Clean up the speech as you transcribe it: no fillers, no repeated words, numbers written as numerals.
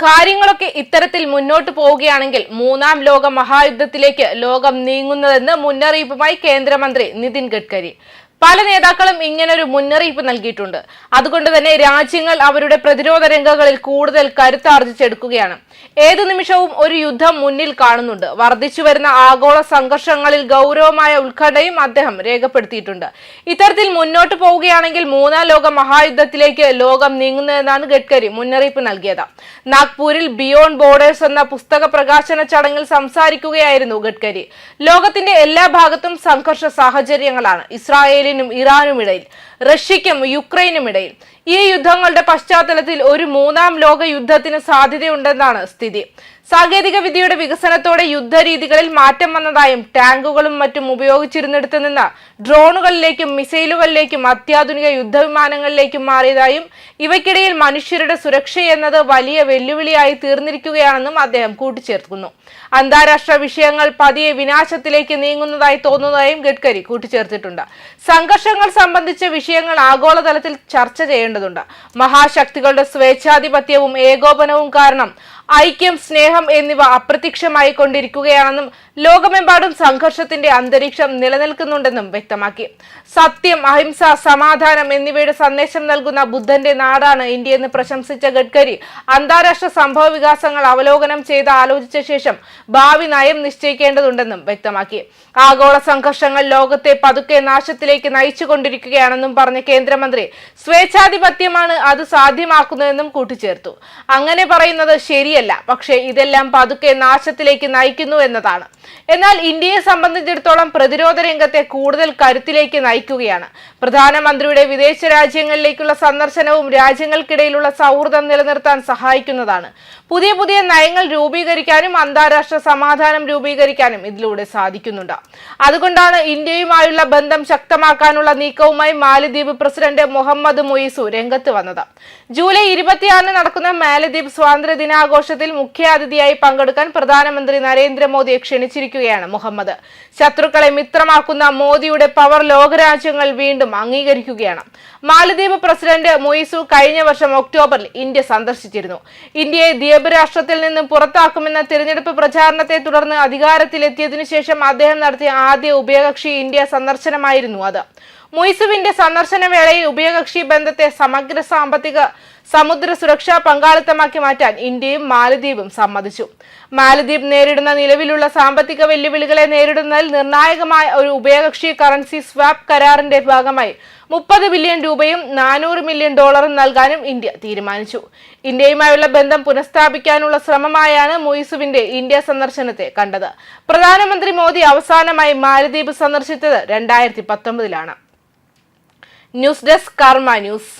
കാര്യങ്ങളൊക്കെ ഇത്തരത്തിൽ മുന്നോട്ട് പോവുകയാണെങ്കിൽ മൂന്നാം ലോക മഹായുദ്ധത്തിലേക്ക് ലോകം നീങ്ങുന്നതെന്ന് മുന്നറിയിപ്പുമായി കേന്ദ്രമന്ത്രി നിതിൻ ഗഡ്കരി. പല നേതാക്കളും ഇങ്ങനൊരു മുന്നറിയിപ്പ് നൽകിയിട്ടുണ്ട്. അതുകൊണ്ട് തന്നെ രാജ്യങ്ങൾ അവരുടെ പ്രതിരോധ രംഗങ്ങളിൽ കൂടുതൽ കരുത്താർജിച്ചെടുക്കുകയാണ്. ഏതു നിമിഷവും ഒരു യുദ്ധം മുന്നിൽ കാണുന്നുണ്ട്. വർദ്ധിച്ചു വരുന്ന ആഗോള സംഘർഷങ്ങളിൽ ഗൗരവമായ ഉത്കണ്ഠയും അദ്ദേഹം രേഖപ്പെടുത്തിയിട്ടുണ്ട്. ഇത്തരത്തിൽ മുന്നോട്ട് പോവുകയാണെങ്കിൽ മൂന്നാം ലോക മഹായുദ്ധത്തിലേക്ക് ലോകം നീങ്ങുന്നതെന്നാണ് ഗഡ്കരി മുന്നറിയിപ്പ് നൽകിയത്. നാഗ്പൂരിൽ ബിയോണ്ട് ബോർഡേഴ്സ് എന്ന പുസ്തക പ്രകാശന ചടങ്ങിൽ സംസാരിക്കുകയായിരുന്നു ഗഡ്കരി. ലോകത്തിന്റെ എല്ലാ ഭാഗത്തും സംഘർഷ സാഹചര്യങ്ങളാണ്. ഇസ്രായേലിനും ഇറാനും ഇടയിൽ, റഷ്യയ്ക്കും യുക്രൈനും ഇടയിൽ. ഈ യുദ്ധങ്ങളുടെ പശ്ചാത്തലത്തിൽ ഒരു മൂന്നാം ലോക യുദ്ധത്തിന് സാധ്യതയുണ്ടെന്നാണ് സ്ഥിതി. സാങ്കേതിക വിദ്യയുടെ വികസനത്തോടെ യുദ്ധരീതികളിൽ മാറ്റം വന്നതായും ടാങ്കുകളും മറ്റും ഉപയോഗിച്ചിരുന്നിടത്ത് നിന്ന് ഡ്രോണുകളിലേക്കും മിസൈലുകളിലേക്കും അത്യാധുനിക യുദ്ധവിമാനങ്ങളിലേക്കും മാറിയതായും ഇവയ്ക്കിടയിൽ മനുഷ്യരുടെ സുരക്ഷയെന്നത് വലിയ വെല്ലുവിളിയായി തീർന്നിരിക്കുകയാണെന്നും അദ്ദേഹം കൂട്ടിച്ചേർക്കുന്നു. അന്താരാഷ്ട്ര വിഷയങ്ങൾ പതിയെ വിനാശത്തിലേക്ക് നീങ്ങുന്നതായി തോന്നുന്നതായും ഗഡ്കരി കൂട്ടിച്ചേർത്തിട്ടുണ്ട്. സംഘർഷങ്ങൾ സംബന്ധിച്ച വിഷയങ്ങൾ ആഗോളതലത്തിൽ ചർച്ച ചെയ്യേണ്ടതുണ്ട്. മഹാശക്തികളുടെ സ്വേച്ഛാധിപത്യവും ഏകോപനവും കാരണം ഐക്യം, സ്നേഹം എന്നിവ അപ്രത്യക്ഷമായി കൊണ്ടിരിക്കുകയാണെന്നും ലോകമെമ്പാടും സംഘർഷത്തിന്റെ അന്തരീക്ഷം നിലനിൽക്കുന്നുണ്ടെന്നും വ്യക്തമാക്കി. സത്യം, അഹിംസ, സമാധാനം എന്നിവയുടെ സന്ദേശം നൽകുന്ന ബുദ്ധന്റെ നാടാണ് ഇന്ത്യയെന്ന് പ്രശംസിച്ച ഗഡ്കരി അന്താരാഷ്ട്ര സംഭവ വികാസങ്ങൾ അവലോകനം ചെയ്ത് ആലോചിച്ച ശേഷം ഭാവി നയം നിശ്ചയിക്കേണ്ടതുണ്ടെന്നും വ്യക്തമാക്കി. ആഗോള സംഘർഷങ്ങൾ ലോകത്തെ പതുക്കെ നാശത്തിലേക്ക് നയിച്ചുകൊണ്ടിരിക്കുകയാണെന്നും പറഞ്ഞ കേന്ദ്രമന്ത്രി സ്വേച്ഛാധിപത്യമാണ് അത് സാധ്യമാക്കുന്നതെന്നും കൂട്ടിച്ചേർത്തു. അങ്ങനെ പറയുന്നത് ശരിയല്ല, പക്ഷേ ഇതെല്ലാം പതുക്കെ നാശത്തിലേക്ക് നയിക്കുന്നു എന്നതാണ്. എന്നാൽ ഇന്ത്യയെ സംബന്ധിച്ചിടത്തോളം പ്രതിരോധ രംഗത്തെ കൂടുതൽ കരുത്തിലേക്ക് നയിക്കുകയാണ്. പ്രധാനമന്ത്രിയുടെ വിദേശ രാജ്യങ്ങളിലേക്കുള്ള സന്ദർശനവും രാജ്യങ്ങൾക്കിടയിലുള്ള സൗഹൃദം നിലനിർത്താൻ സഹായിക്കുന്നതാണ്. പുതിയ പുതിയ നയങ്ങൾ രൂപീകരിക്കാനും അന്താരാഷ്ട്ര സമാധാനം രൂപീകരിക്കാനും ഇതിലൂടെ സാധിക്കുന്നുണ്ട്. അതുകൊണ്ടാണ് ഇന്ത്യയുമായുള്ള ബന്ധം ശക്തമാക്കാനുള്ള നീക്കവുമായി മാലദ്വീപ് പ്രസിഡന്റ് മുഹമ്മദ് മുയിസു രംഗത്ത് വന്നത്. ജൂലൈ 26 നടക്കുന്ന മാലദ്വീപ് സ്വാതന്ത്ര്യ ദിനാഘോഷത്തിൽ മുഖ്യാതിഥിയായി പങ്കെടുക്കാൻ പ്രധാനമന്ത്രി നരേന്ദ്രമോദിയെ ക്ഷണിച്ചിരിക്കുകയാണ് മുഹമ്മദ്. ശത്രുക്കളെ മിത്രമാക്കുന്ന മോദിയുടെ പവർ ലോകരാജ്യങ്ങൾ വീണ്ടും അംഗീകരിക്കുകയാണ്. മാലദ്വീപ് പ്രസിഡന്റ് മുയിസു കഴിഞ്ഞ വർഷം ഒക്ടോബറിൽ ഇന്ത്യ സന്ദർശിച്ചിരുന്നു. ഇന്ത്യയെ ദ്വീപ് രാഷ്ട്രത്തിൽ നിന്നും പുറത്താക്കുമെന്ന തിരഞ്ഞെടുപ്പ് പ്രചാരണത്തെ തുടർന്ന് അധികാരത്തിലെത്തിയതിനു ശേഷം അദ്ദേഹം നടത്തിയ ആദ്യ ഉഭയകക്ഷി ഇന്ത്യ സന്ദർശനമായിരുന്നു അത്. മുയിസുവിന്റെ സന്ദർശന വേളയിൽ ഉഭയകക്ഷി ബന്ധത്തെ സമഗ്ര സാമ്പത്തിക, സമുദ്ര സുരക്ഷാ പങ്കാളിത്തമാക്കി മാറ്റാൻ ഇന്ത്യയും മാലദ്വീപും സമ്മതിച്ചു. മാലദ്വീപ് നേരിടുന്ന നിലവിലുള്ള സാമ്പത്തിക വെല്ലുവിളികളെ നേരിടുന്നതിൽ നിർണായകമായ ഒരു ഉഭയകക്ഷി കറൻസി സ്വാപ്പ് കരാറിന്റെ ഭാഗമായി 30 ബില്യൺ രൂപയും $400 മില്യൺ നൽകാനും ഇന്ത്യ തീരുമാനിച്ചു. ഇന്ത്യയുമായുള്ള ബന്ധം പുനഃസ്ഥാപിക്കാനുള്ള ശ്രമമായാണ് മുയിസുവിന്റെ ഇന്ത്യ സന്ദർശനത്തെ കണ്ടത്. പ്രധാനമന്ത്രി മോദി അവസാനമായി മാലദ്വീപ് സന്ദർശിച്ചത് 2019-ലാണ്. ന്യൂസ് ഡെസ്ക് കർമ്മ ന്യൂസ്.